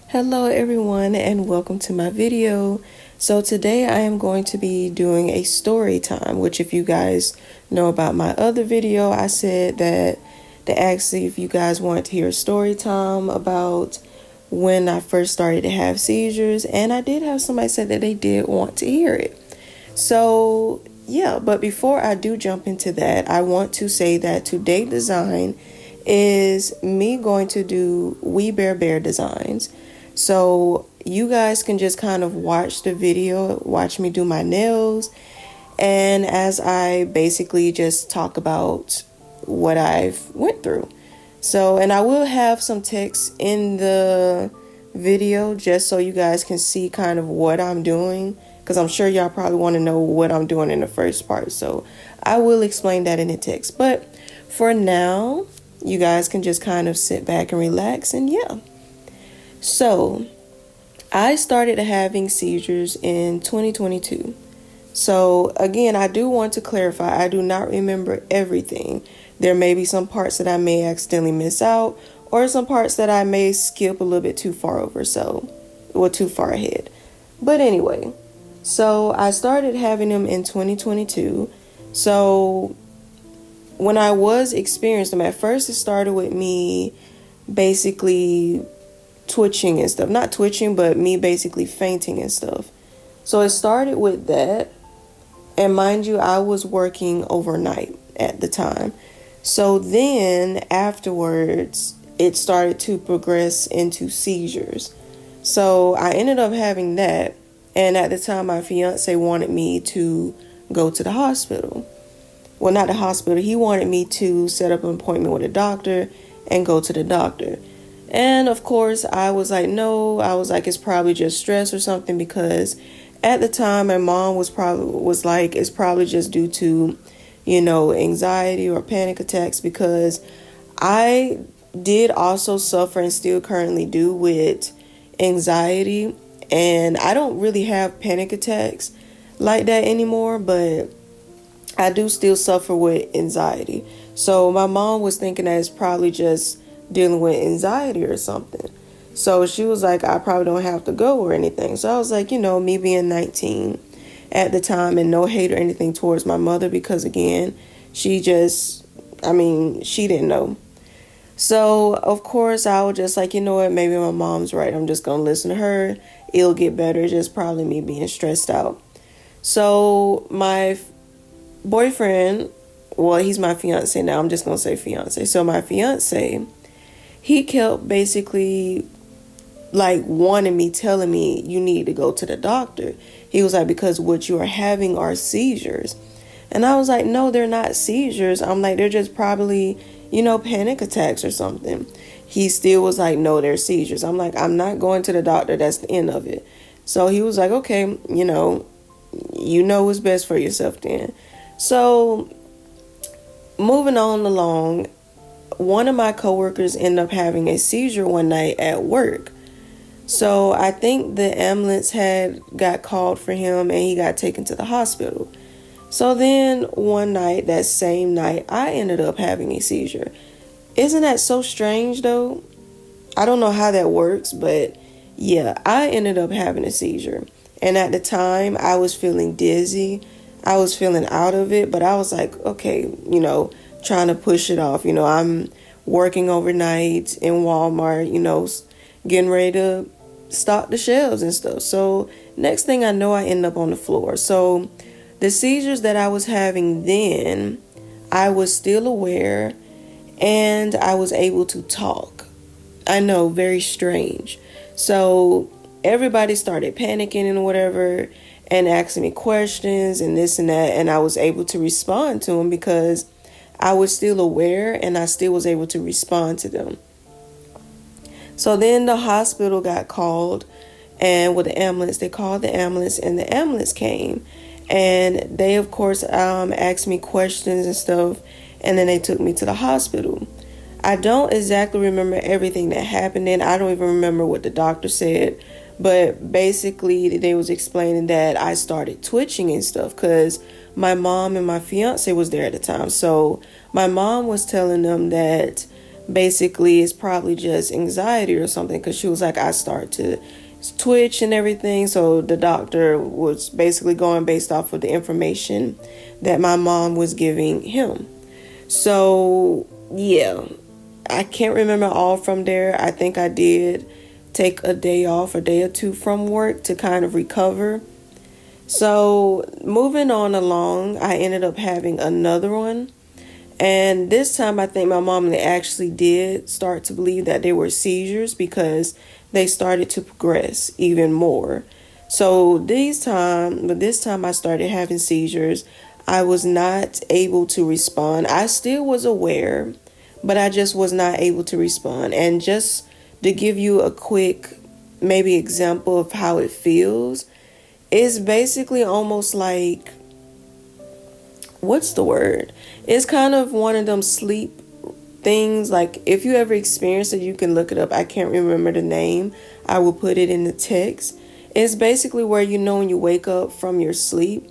Hello everyone and welcome to my video. So today I am going to be doing a story time, which if you guys know about my other video, I said that to ask if you guys want to hear a story time about when I first started to have seizures, and I did have somebody say that they did want to hear it. So yeah, but before I do jump into that, I want to say that Today Design is me going to do We Bare Bear designs. So you guys can just kind of watch the video, watch me do my nails, and as I basically just talk about what I've went through. So, and I will have some text in the video just so you guys can see kind of what I'm doing, because I'm sure y'all probably want to know what I'm doing in the first part. So I will explain that in the text. But for now, you guys can just kind of sit back and relax, and yeah. So I started having seizures in 2022. So again, I do want to clarify, I do not remember everything. There may be some parts that I may accidentally miss out, or some parts that I may skip a little bit too far over, too far ahead. But anyway, so I started having them in 2022. So when I was experiencing them, at first it started with me basically twitching and stuff. Not twitching, but me basically fainting and stuff. So it started with that. And mind you, I was working overnight at the time. So then afterwards, it started to progress into seizures. So I ended up having that. And at the time, my fiance wanted me to go to the hospital. Well, not the hospital. He wanted me to set up an appointment with a doctor and go to the doctor. And of course, I was like, no. I was like, it's probably just stress or something, because at the time, my mom was like, it's probably just due to, anxiety or panic attacks, because I did also suffer and still currently do with anxiety. And I don't really have panic attacks like that anymore, but I do still suffer with anxiety. So my mom was thinking that it's probably just dealing with anxiety or something. So she was like, I probably don't have to go or anything. So I was like, me being 19 at the time, and no hate or anything towards my mother, because again, she didn't know. So of course I was just like, you know what, maybe my mom's right. I'm just going to listen to her. It'll get better. It's just probably me being stressed out. So my boyfriend, well, he's my fiance now. I'm just going to say fiance. So my fiance, he kept basically like wanting me, telling me, you need to go to the doctor. He was like, because what you are having are seizures. And I was like, no, they're not seizures. I'm like, they're just probably, panic attacks or something. He still was like, no, they're seizures. I'm like, I'm not going to the doctor. That's the end of it. So he was like, okay, you know what's best for yourself then. So moving on along, one of my coworkers ended up having a seizure one night at work. So I think the ambulance had got called for him and he got taken to the hospital. So then one night, that same night, I ended up having a seizure. Isn't that so strange though? I don't know how that works, but yeah, I ended up having a seizure. And at the time, I was feeling dizzy. I was feeling out of it, but I was like, okay, trying to push it off. I'm working overnight in Walmart, getting ready to stock the shelves and stuff. So next thing I know, I end up on the floor. So the seizures that I was having then, I was still aware and I was able to talk. I know, very strange. So everybody started panicking and whatever and asking me questions and this and that. And I was able to respond to them because I was still aware and I still was able to respond to them. So then the hospital got called, and with the ambulance, they called the ambulance and the ambulance came. And they, of course, asked me questions and stuff. And then they took me to the hospital. I don't exactly remember everything that happened then. I don't even remember what the doctor said. But basically, they was explaining that I started twitching and stuff because my mom and my fiance was there at the time. So my mom was telling them that basically it's probably just anxiety or something, because she was like, I start to twitch and everything. So the doctor was basically going based off of the information that my mom was giving him. So yeah, I can't remember all from there. I think I did take a day off, a day or two from work to kind of recover. So moving on along, I ended up having another one. And this time, I think my mom actually did start to believe that they were seizures, because they started to progress even more. So this time I started having seizures. I was not able to respond. I still was aware, but I just was not able to respond. And just to give you a quick, maybe example of how it feels, it's basically almost like, what's the word? It's kind of one of them sleep things. Like, if you ever experienced it, you can look it up. I can't remember the name. I will put it in the text. It's basically where, when you wake up from your sleep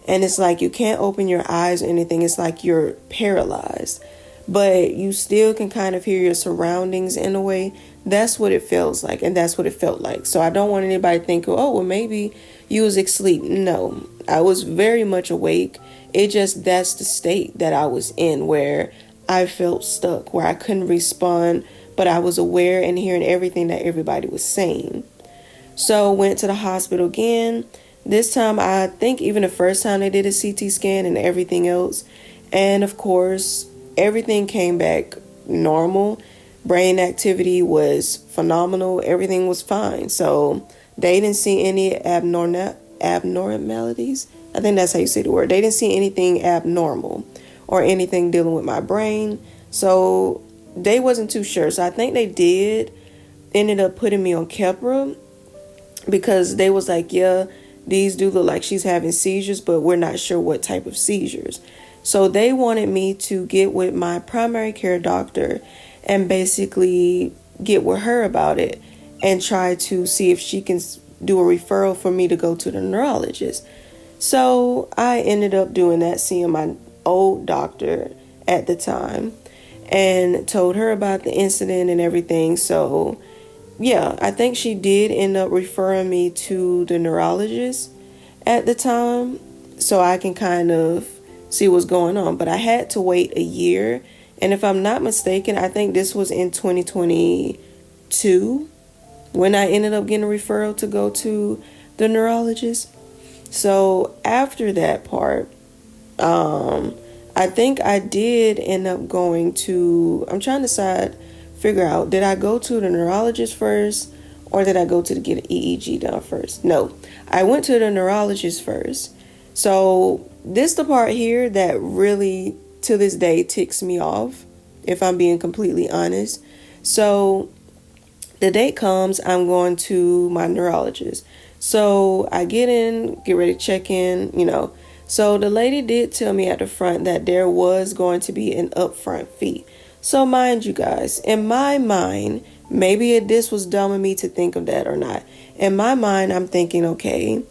and it's like you can't open your eyes or anything. It's like you're paralyzed, but you still can kind of hear your surroundings in a way. That's what it feels like, and that's what it felt like. So I don't want anybody to think, oh, well, maybe you was asleep. No, I was very much awake. That's the state that I was in, where I felt stuck, where I couldn't respond, but I was aware and hearing everything that everybody was saying. So went to the hospital again. This time, I think even the first time they did a CT scan and everything else. And of course, everything came back normal. Brain activity was phenomenal. Everything was fine. So they didn't see any abnormalities. I think that's how you say the word. They didn't see anything abnormal or anything dealing with my brain. So they wasn't too sure. So I think they ended up putting me on Keppra, because they was like, yeah, these do look like she's having seizures, but we're not sure what type of seizures. So they wanted me to get with my primary care doctor and basically get with her about it and try to see if she can do a referral for me to go to the neurologist. So I ended up doing that, seeing my old doctor at the time, and told her about the incident and everything. So yeah, I think she did end up referring me to the neurologist at the time, so I can kind of see what's going on. But I had to wait a year. And if I'm not mistaken, I think this was in 2022 when I ended up getting a referral to go to the neurologist. So after that part, I think I did end up going to, I'm trying to figure out, did I go to the neurologist first or did I go to get an EEG done first? No, I went to the neurologist first. So this the part here that really to this day ticks me off, if I'm being completely honest. So the date comes, I'm going to my neurologist. So I get ready to check in. So the lady did tell me at the front that there was going to be an upfront fee. So mind you guys, in my mind, maybe this was dumb of me to think of that or not. In my mind, I'm thinking, okay,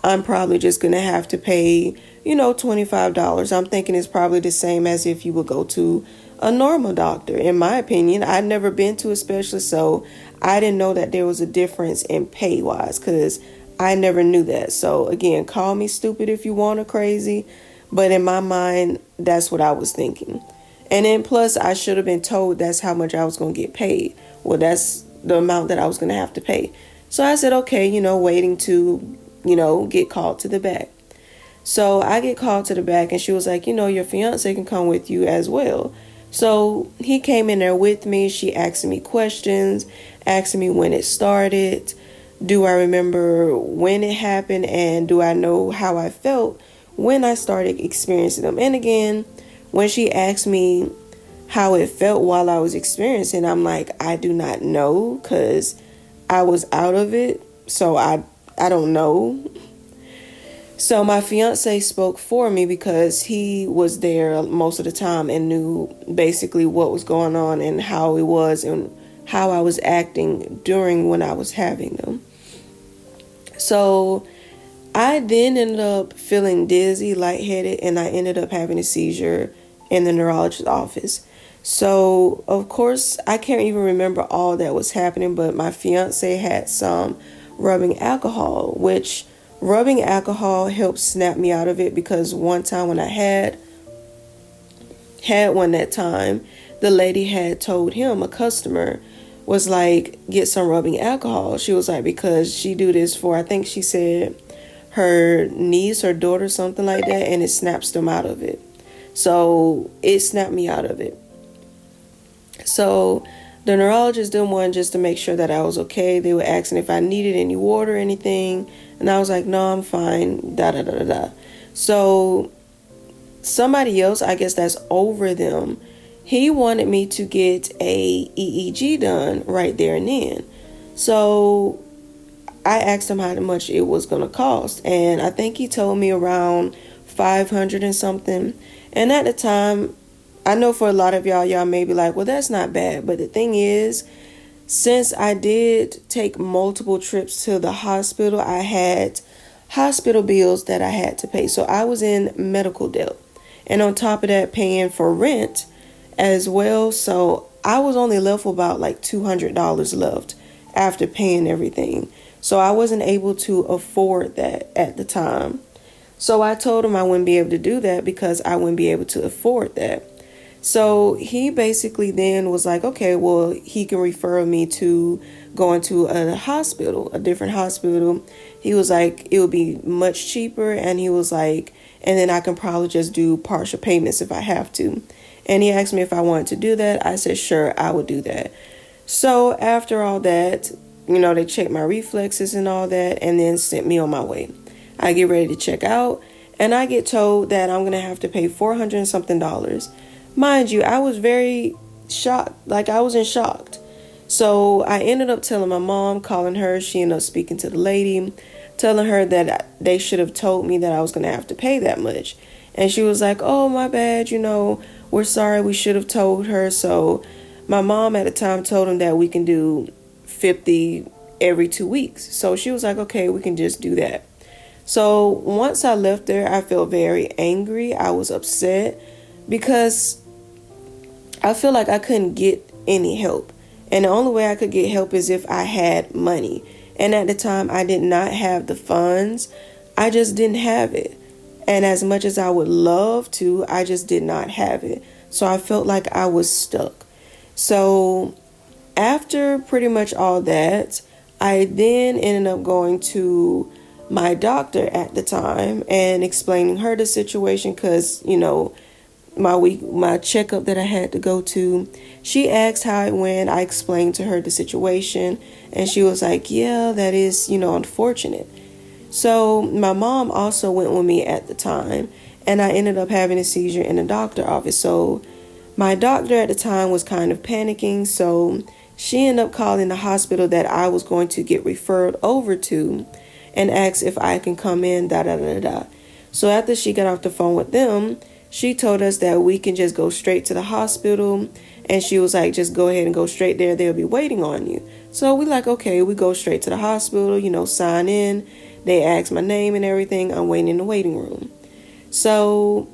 I'm probably just going to have to pay, $25. I'm thinking it's probably the same as if you would go to a normal doctor. In my opinion, I'd never been to a specialist, so I didn't know that there was a difference in pay wise, because I never knew that. So again, call me stupid if you want, or crazy, but in my mind, that's what I was thinking. And then plus, I should have been told that's how much I was going to get paid. Well, that's the amount that I was going to have to pay. So I said, okay, waiting to, get called to the back. So I get called to the back, and she was like, your fiance can come with you as well. So he came in there with me. She asked me questions, asking me when it started. Do I remember when it happened? And do I know how I felt when I started experiencing them? And again, when she asked me how it felt while I was experiencing, I'm like, I do not know, because I was out of it. So I don't know. So my fiance spoke for me, because he was there most of the time and knew basically what was going on and how it was and how I was acting during when I was having them. So I then ended up feeling dizzy, lightheaded, and I ended up having a seizure in the neurologist's office. So, of course, I can't even remember all that was happening, but my fiance had some rubbing alcohol, which rubbing alcohol helped snap me out of it, because one time when I had one that time, the lady had told him, a customer was like, get some rubbing alcohol. She was like, because she do this for, I think she said, her niece or daughter, something like that, and it snaps them out of it. So it snapped me out of it. So the neurologist did one just to make sure that I was okay. They were asking if I needed any water or anything, and I was like, no, I'm fine, da da da da da. So somebody else, I guess that's over them, he wanted me to get a EEG done right there and then. So I asked him how much it was going to cost, and I think he told me around 500 and something. And at the time, I know for a lot of y'all may be like, well, that's not bad. But the thing is, since I did take multiple trips to the hospital, I had hospital bills that I had to pay. So I was in medical debt. And on top of that, paying for rent as well. So I was only left with about like $200 left after paying everything. So I wasn't able to afford that at the time. So I told him I wouldn't be able to do that because I wouldn't be able to afford that. So he basically then was like, okay, well, he can refer me to going to a hospital, a different hospital. He was like, it would be much cheaper. And he was like, and then I can probably just do partial payments if I have to. And he asked me if I wanted to do that. I said, sure, I would do that. So after all that, they checked my reflexes and all that, and then sent me on my way. I get ready to check out, and I get told that I'm going to have to pay $400 and something. Mind you, I was very shocked. Like, I was in shock. So I ended up telling my mom, calling her. She ended up speaking to the lady, telling her that they should have told me that I was going to have to pay that much. And she was like, oh, my bad, we're sorry, we should have told her. So my mom at the time told him that we can do 50 every 2 weeks. So she was like, okay, we can just do that. So once I left there, I felt very angry. I was upset because I feel like I couldn't get any help. And the only way I could get help is if I had money. And at the time, I did not have the funds. I just didn't have it. And as much as I would love to, I just did not have it. So I felt like I was stuck. So after pretty much all that, I then ended up going to my doctor at the time and explaining her the situation because, my checkup that I had to go to. She asked how it went. I explained to her the situation, and she was like, yeah, that is, unfortunate. So my mom also went with me at the time, and I ended up having a seizure in the doctor's office. So my doctor at the time was kind of panicking, so she ended up calling the hospital that I was going to get referred over to and asked if I can come in, da da da da. So after she got off the phone with them, she told us that we can just go straight to the hospital. And she was like, just go ahead and go straight there. They'll be waiting on you. So we like, okay, we go straight to the hospital, sign in. They ask my name and everything. I'm waiting in the waiting room. So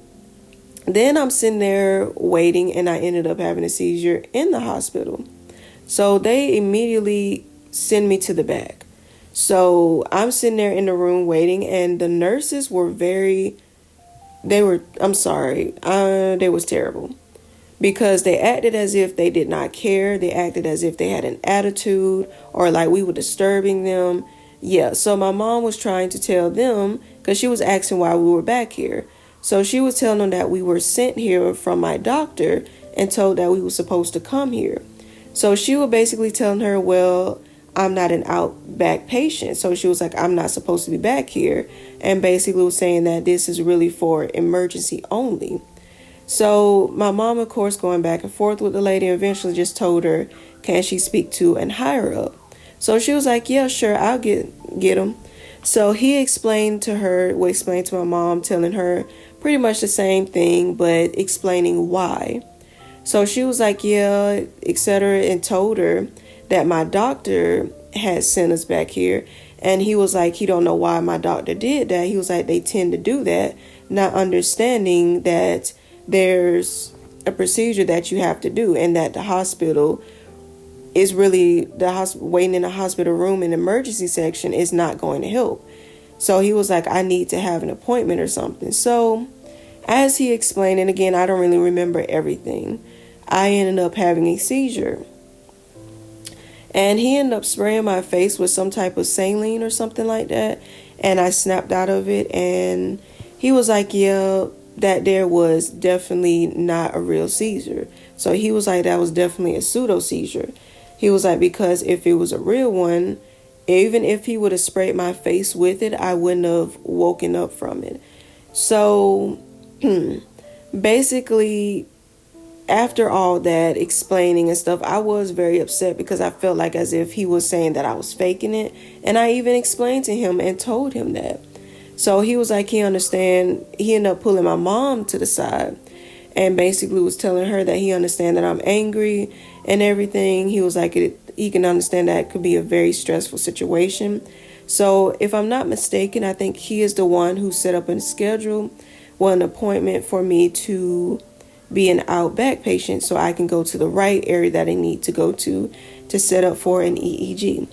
then I'm sitting there waiting, and I ended up having a seizure in the hospital. So they immediately send me to the back. So I'm sitting there in the room waiting, and the nurses were they was terrible. Because they acted as if they did not care. They acted as if they had an attitude or like we were disturbing them. Yeah, so my mom was trying to tell them, because she was asking why we were back here. So she was telling them that we were sent here from my doctor and told that we were supposed to come here. So she was basically telling her, well, I'm not an outback patient. So she was like, I'm not supposed to be back here. And basically was saying that this is really for emergency only. So my mom, of course, going back and forth with the lady, eventually just told her, can she speak to an higher up? So she was like, yeah, sure, I'll get him. So he explained to my mom, telling her pretty much the same thing, but explaining why. So she was like, yeah, etc., and told her that my doctor had sent us back here. And he was like, he don't know why my doctor did that. He was like, they tend to do that, not understanding that there's a procedure that you have to do, and that the hospital is really waiting in the hospital room in the emergency section is not going to help. So he was like, I need to have an appointment or something. So as he explained, and again, I don't really remember everything, I ended up having a seizure. And he ended up spraying my face with some type of saline or something like that. And I snapped out of it. And he was like, yeah, that there was definitely not a real seizure. So he was like, that was definitely a pseudo seizure. He was like, because if it was a real one, even if he would have sprayed my face with it, I wouldn't have woken up from it. So basically, after all that explaining and stuff, I was very upset because I felt like as if he was saying that I was faking it. And I even explained to him and told him that. So he was like, he understand. He ended up pulling my mom to the side and basically was telling her that he understand that I'm angry and everything. He was like, he can understand that it could be a very stressful situation. So if I'm not mistaken, I think he is the one who set up a schedule, an appointment for me to be an Outback patient so I can go to the right area that I need to go to set up for an EEG.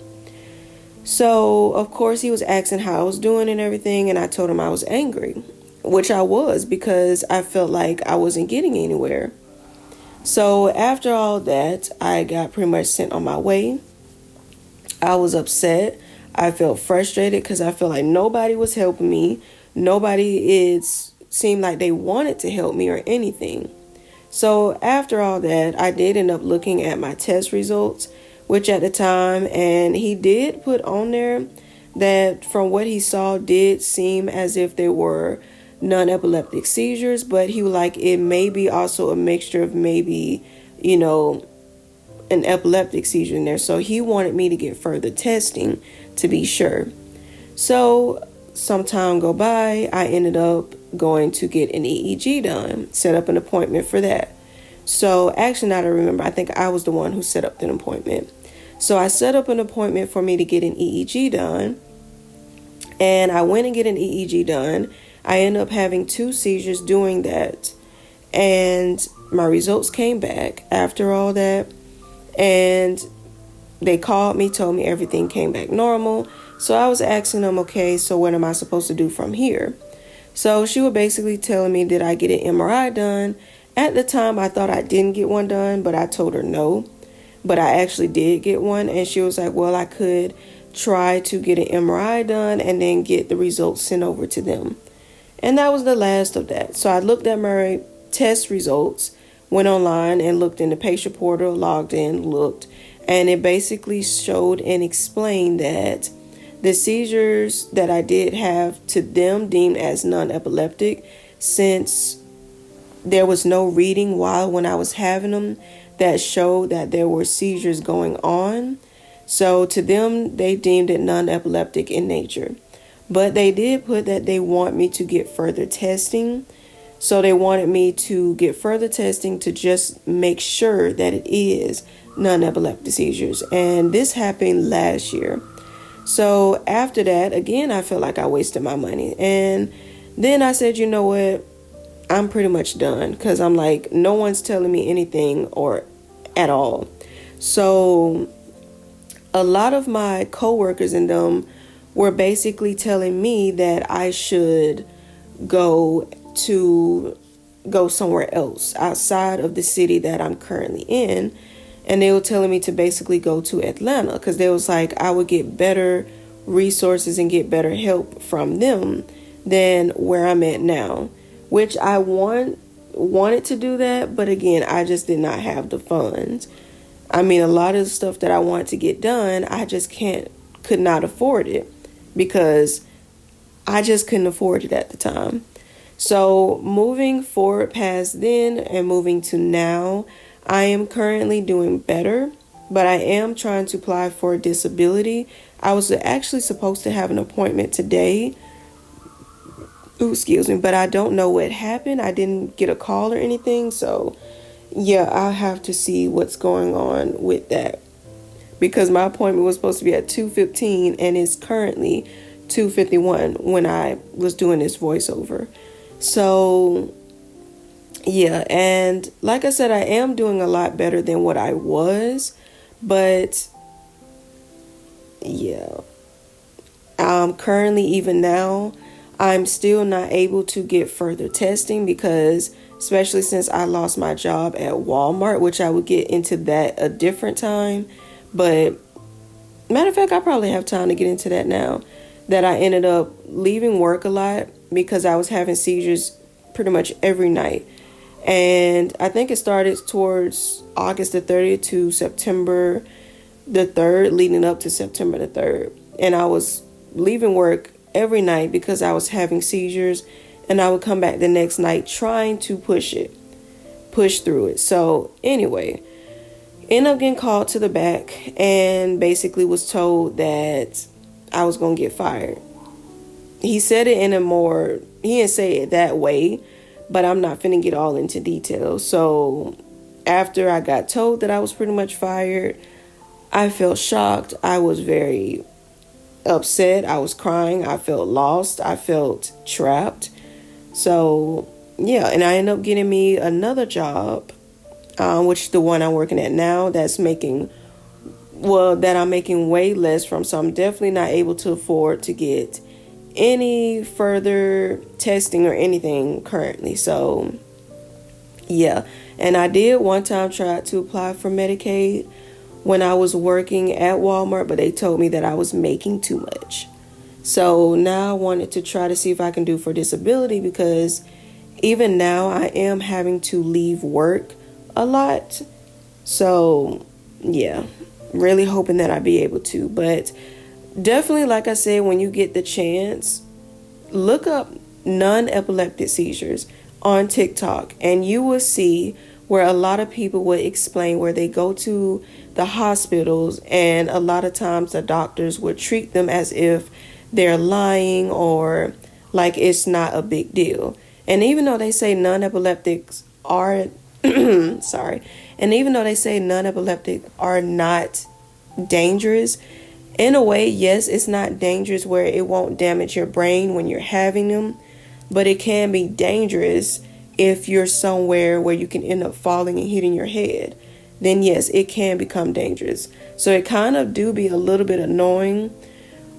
So, of course, he was asking how I was doing and everything, and I told him I was angry, which I was because I felt like I wasn't getting anywhere. So, after all that, I got pretty much sent on my way. I was upset. I felt frustrated because I felt like nobody was helping me. Nobody seemed like they wanted to help me or anything. So after all that, I did end up looking at my test results, which at the time, and he did put on there that from what he saw did seem as if they were non-epileptic seizures, but he was like, it may be also a mixture of maybe, an epileptic seizure in there. So he wanted me to get further testing to be sure. So some time go by, I ended up going to get an EEG done, set up an appointment for that. So actually, now that I remember, I think I was the one who set up an appointment. So I set up an appointment for me to get an EEG done, and I went and get an EEG done. I ended up having 2 seizures doing that, and my results came back after all that, and they called me, told me everything came back normal. So I was asking them, okay, so what am I supposed to do from here? So she was basically telling me, did I get an MRI done? At the time, I thought I didn't get one done, but I told her no. But I actually did get one. And she was like, well, I could try to get an MRI done and then get the results sent over to them. And that was the last of that. So I looked at my test results, went online and looked in the patient portal, logged in, looked. And it basically showed and explained that the seizures that I did have to them deemed as non-epileptic, since there was no reading when I was having them that showed that there were seizures going on. So to them, they deemed it non-epileptic in nature. But they did put that they want me to get further testing. So they wanted me to get further testing to just make sure that it is non-epileptic seizures. And this happened last year. So after that, again, I felt like I wasted my money. And then I said, you know what? I'm pretty much done, because I'm like, no one's telling me anything or at all. So a lot of my coworkers and them were basically telling me that I should go somewhere else outside of the city that I'm currently in. And they were telling me to basically go to Atlanta, because they was like, I would get better resources and get better help from them than where I'm at now, which I wanted to do that. But again, I just did not have the funds. I mean, a lot of the stuff that I wanted to get done, I just could not afford it, because I just couldn't afford it at the time. So moving forward past then and moving to now, I am currently doing better, but I am trying to apply for a disability. I was actually supposed to have an appointment today. But I don't know what happened. I didn't get a call or anything. So yeah, I'll have to see what's going on with that, because my appointment was supposed to be at 2:15 and it's currently 2:51 when I was doing this voiceover. So Yeah, and like I said, I am doing a lot better than what I was, but yeah, currently, even now, I'm still not able to get further testing because, especially since I lost my job at Walmart, which I would get into that a different time. But matter of fact, I probably have time to get into that now. That I ended up leaving work a lot because I was having seizures pretty much every night. And I think it started towards August the 30th to September the 3rd, leading up to September the 3rd. And I was leaving work every night because I was having seizures. And I would come back the next night trying to push through it. So, anyway, ended up getting called to the back and basically was told that I was going to get fired. He said it in a more, he didn't say it that way, but I'm not finna get all into details. So after I got told that I was pretty much fired, I felt shocked. I was very upset. I was crying. I felt lost. I felt trapped. So yeah, and I ended up getting me another job, which is the one I'm working at now. That I'm making way less from. So I'm definitely not able to afford to get any further testing or anything currently. So yeah, and I did one time try to apply for Medicaid when I was working at Walmart, but they told me that I was making too much. So now I wanted to try to see if I can do for disability, because even now I am having to leave work a lot. So yeah, really hoping that I be able to. But definitely, like I said, when you get the chance, look up non-epileptic seizures on TikTok, and you will see where a lot of people would explain where they go to the hospitals, and a lot of times the doctors would treat them as if they're lying or like it's not a big deal. And even though they say non-epileptics are sorry, and even though they say non-epileptic are not dangerous, in a way, yes, it's not dangerous where it won't damage your brain when you're having them, but it can be dangerous if you're somewhere where you can end up falling and hitting your head. Then yes, it can become dangerous. So it kind of do be a little bit annoying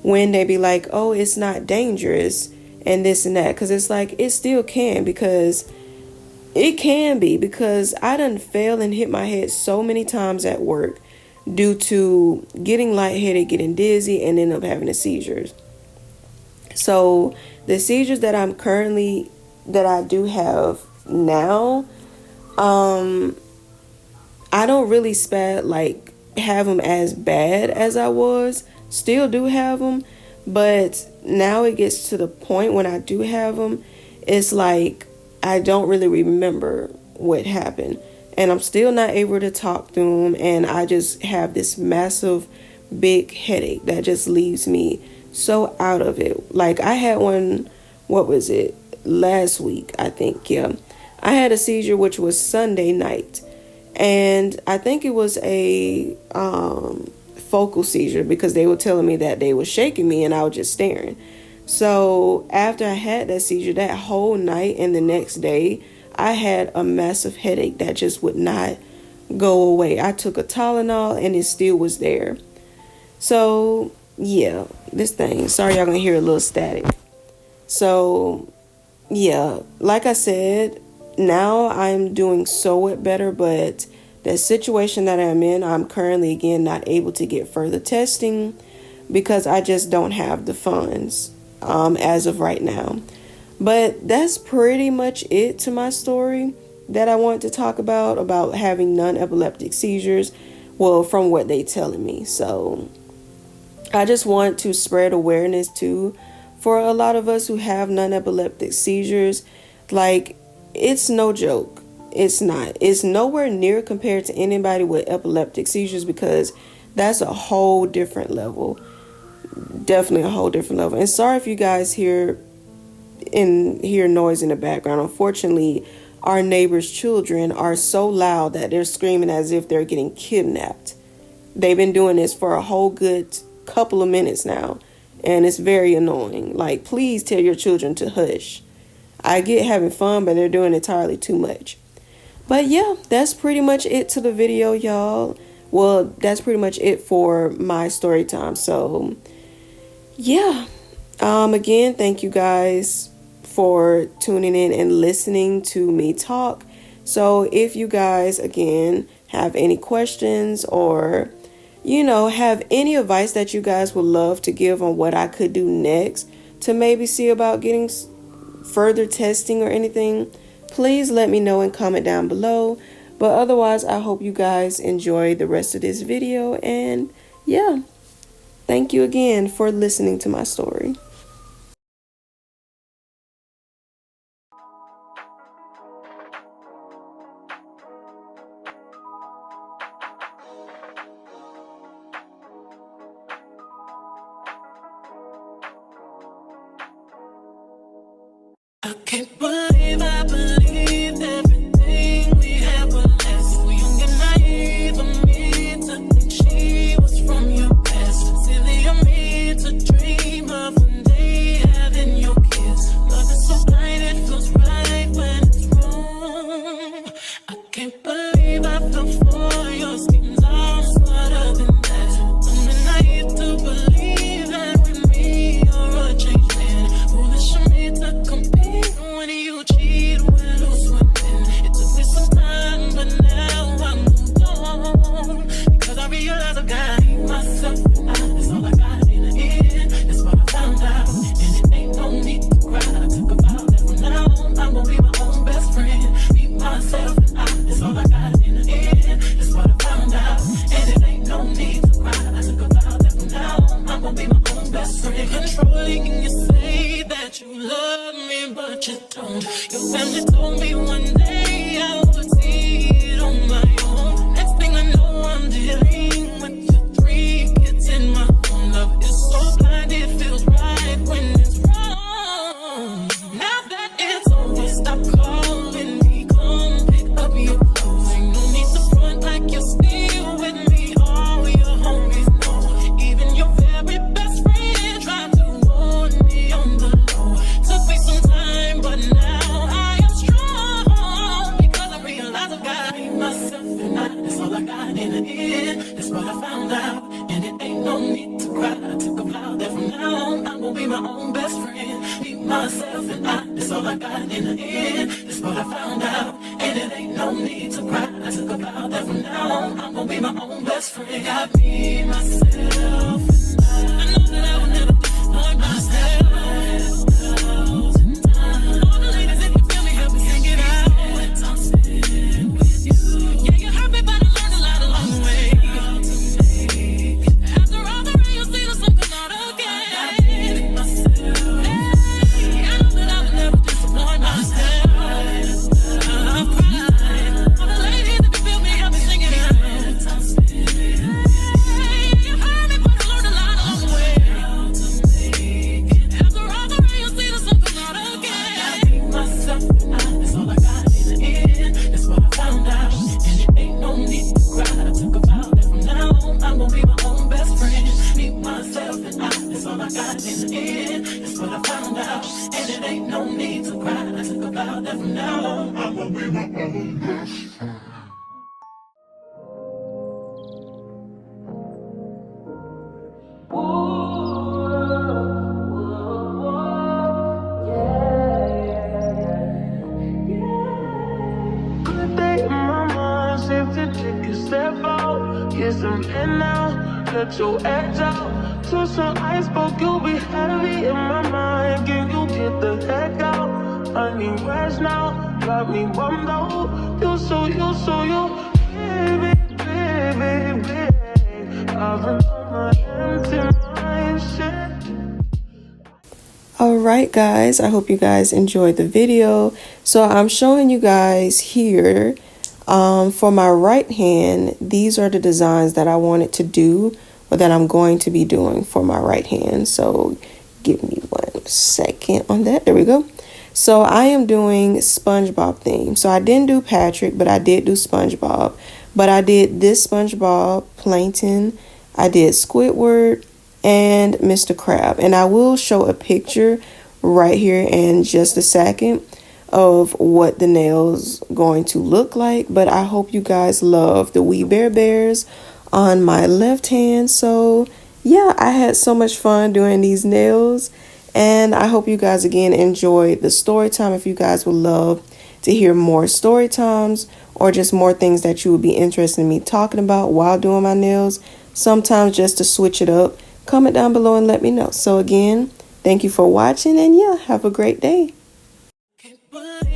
when they be like, oh, it's not dangerous and this and that, because it's like, it still can, because it can be, because I done fell and hit my head so many times at work due to getting lightheaded, getting dizzy, and end up having the seizures. So the seizures that I do have now, I don't really have them as bad as I was. Still do have them, but now it gets to the point when I do have them, it's like I don't really remember what happened. And I'm still not able to talk through them. And I just have this massive, big headache that just leaves me so out of it. Like I had one, what was it? Last week, I think. Yeah. I had a seizure, which was Sunday night. And I think it was a focal seizure, because they were telling me that they were shaking me and I was just staring. So after I had that seizure, that whole night and the next day, I had a massive headache that just would not go away. I took a Tylenol and it still was there. So yeah, this thing, sorry y'all gonna hear a little static. So yeah, like I said, now I'm doing so better, but the situation that I'm in, I'm currently again not able to get further testing because I just don't have the funds as of right now. But that's pretty much it to my story that I want to talk about having non-epileptic seizures. Well, from what they telling me. So I just want to spread awareness too for a lot of us who have non-epileptic seizures. Like, it's no joke. It's not. It's nowhere near compared to anybody with epileptic seizures, because that's a whole different level. Definitely a whole different level. And sorry if you guys hear noise in the background. Unfortunately, our neighbors' children are so loud that they're screaming as if they're getting kidnapped. They've been doing this for a whole good couple of minutes now, and it's very annoying. Like, please tell your children to hush. I get having fun, but they're doing entirely too much. But yeah, that's pretty much it to the video, y'all. Well, that's pretty much it for my story time. So yeah, again, thank you guys for tuning in and listening to me talk. So if you guys, again, have any questions or, have any advice that you guys would love to give on what I could do next to maybe see about getting further testing or anything, please let me know and comment down below. But otherwise, I hope you guys enjoy the rest of this video. And yeah, thank you again for listening to my story. I can't believe I believed everything we had was less. So young and naive of me to think she was from your past. Silly of me to dream of one day having your kids. Love is so blind, it feels right when it's wrong. I can't believe I fell for your schemes. I'm smarter than that. Young and naive to believe that with me you're a changed man. Foolish of me to compete when you cheat, when who's swimming. It took me some time, but now I moved on. Because I realize I got myself and that's all I got in the end. That's what I found out. And it ain't no need to cry. I took a vow that from now on I'm gonna be my own best friend. Be myself and that's all I got in the end. That's what I found out. And it ain't no need to cry. I took a vow that from now on I'm gonna be my own best friend. Controlling, you say that you love me, but you don't. Your family told me one day I would see it on my own. Next thing I know, I'm dealing with your 3 kids in my own. Love is so blind, it feels right when it's wrong. Now that it's over, stop calling me, come pick up your clothes. Ain't no need to front like you're still with me. All your homies know, even your very best friend tried to warn me on the low. Took me some time, but now I am strong. Because I realize I've got myself and that's all I got in the end. That's what I found out. And it ain't no need to cry. I took a vow that from now on I'm gonna be my own best friend. Be myself and that's all I got in the end. That's what I found out. And it ain't no need to cry. I took a vow that from now on I'm gonna be my own best friend. Got me, myself, and I know that I will never disappoint myself. All the ladies, if you feel me, help me sing it out. I'm sitting with you. Yeah, you hurt me, but I learned a lot along the way. After all the rain, you'll see the sun come out again. I know that I will never disappoint myself. I'm crying. All the ladies, if you feel me, help me sing it out. You hurt me, but I learned a lot along the way. After all the rain, you'll see the sun come out again. Myself and that's all I got in the end. That's what I found out. And it ain't no need to cry. I took a vow that from now on I'm gonna be my own best friend. Be myself and that's all I got in the end. That's what I found out. And it ain't no need to cry. I took a vow that from now on I'm gonna be my own best friend. Good day in my mind, safe to take a step out. Get some air now, let your edge out. To some iceberg, you'll be heavy in my mind. Can you get the heck out? I need rest now, got me bummed out. You so baby, baby, baby. I've been on my empty mind, shit. Alright guys, I hope you guys enjoyed the video. So I'm showing you guys here, for my right hand, these are the designs that I wanted to do, or that I'm going to be doing for my right hand. So give me 1 second on that. There we go. So I am doing SpongeBob theme. So I didn't do Patrick, but I did do SpongeBob. But I did this SpongeBob, Plankton, I did Squidward, and Mr. Crab. And I will show a picture right here in just a second of what the nails going to look like. But I hope you guys love the wee bear bears on my left hand. So yeah, I had so much fun doing these nails, and I hope you guys again enjoyed the story time. If you guys would love to hear more story times or just more things that you would be interested in me talking about while doing my nails, sometimes just to switch it up, comment down below and let me know. So again, thank you for watching, and yeah, have a great day. Can't believe